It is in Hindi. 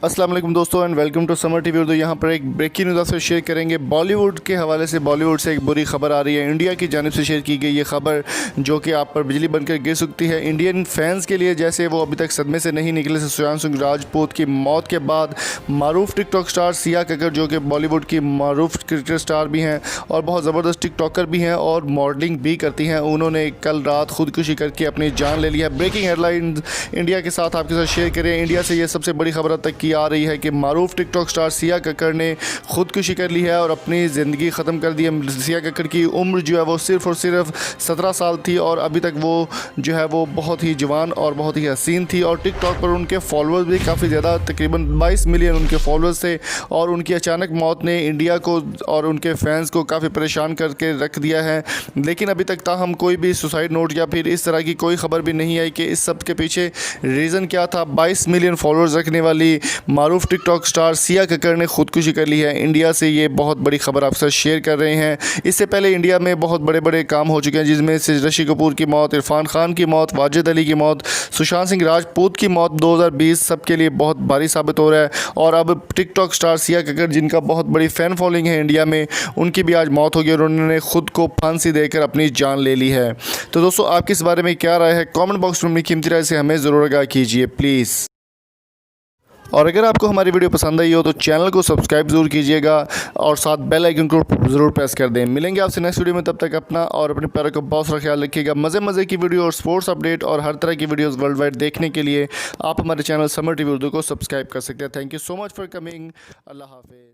अस्सलाम वालेकुम दोस्तों and welcome to Samar TV. तो यहाँ पर एक ब्रेकिंग न्यूज़ आपसे शेयर करेंगे। बॉलीवुड के हवाले से बॉलीवुड से एक बुरी खबर आ रही है। इंडिया की जानिब से शेयर की गई ये खबर जो कि आप पर बिजली बनकर गिर सकती है। इंडियन फैंस के लिए जैसे वो अभी तक सदमे से नहीं निकले थे सुशांत सिंह राजपूत की मौत के बाद, मारूफ टिकटॉक स्टार सिया कक्कड़ जो कि बॉलीवुड की मारूफ क्रिकेट स्टार भी हैं और बहुत ज़बरदस्त टिकटॉकर भी हैं और मॉडलिंग भी करती हैं, उन्होंने कल रात खुदकुशी करके अपनी जान ले ली है। ब्रेकिंग हेडलाइन इंडिया के साथ आपके साथ शेयर करें। इंडिया से ये सबसे बड़ी खबर तक की आ रही है कि मारूफ टिकटॉक स्टार सिया कक्कड़ ने खुदकुशी कर ली है और अपनी ज़िंदगी ख़त्म कर दी है। सिया कक्कड़ की उम्र जो है वो सिर्फ़ और सिर्फ 17 साल थी और अभी तक वो जो है वो बहुत ही जवान और बहुत ही हसीन थी और टिकटॉक पर उनके फॉलोअर्स भी काफ़ी ज़्यादा, तकरीबन 22 मिलियन उनके फॉलोअर्स थे। और उनकी अचानक मौत ने इंडिया को और उनके फैंस को काफ़ी परेशान करके रख दिया है। लेकिन अभी तक ताहम कोई भी सुसाइड नोट या फिर इस तरह की कोई खबर भी नहीं आई कि इस सब के पीछे रीज़न क्या था। 22 मिलियन फॉलोअर्स रखने वाली मारूफ टिकटॉक स्टार सिया कक्कड़ ने खुदकुशी कर ली है। इंडिया से ये बहुत बड़ी खबर आपके साथ शेयर कर रहे हैं। इससे पहले इंडिया में बहुत बड़े बड़े काम हो चुके हैं, जिसमें से ऋषि कपूर की मौत, इरफान खान की मौत, वाजिद अली की मौत, सुशांत सिंह राजपूत की मौत 2020 सबके लिए बहुत भारी साबित हो रहा है। और अब टिकटॉक स्टार सिया कक्कड़ जिनका बहुत बड़ी फ़ैन फॉलोइंग है इंडिया में, उनकी भी आज मौत होगी और उन्होंने खुद को फांसी देकर अपनी जान ले ली है। तो दोस्तों आपकी इस बारे में क्या राय है? कमेंट बॉक्स में अपनी कीमती राय से हमें ज़रूर आगाह कीजिए प्लीज़। और अगर आपको हमारी वीडियो पसंद आई हो तो चैनल को सब्सक्राइब ज़रूर कीजिएगा और साथ बेल आइकन को ज़रूर प्रेस कर दें। मिलेंगे आपसे नेक्स्ट वीडियो में, तब तक अपना और अपने प्यारे को बहुत सारा ख्याल रखिएगा। मज़े की वीडियो और स्पोर्ट्स अपडेट और हर तरह की वीडियोज़ वर्ल्ड वाइड देखने के लिए आप हमारे चैनल समर टीवी उर्दू को सब्सक्राइब कर सकते हैं। Thank you so much for coming. अल्लाह हाफिज़।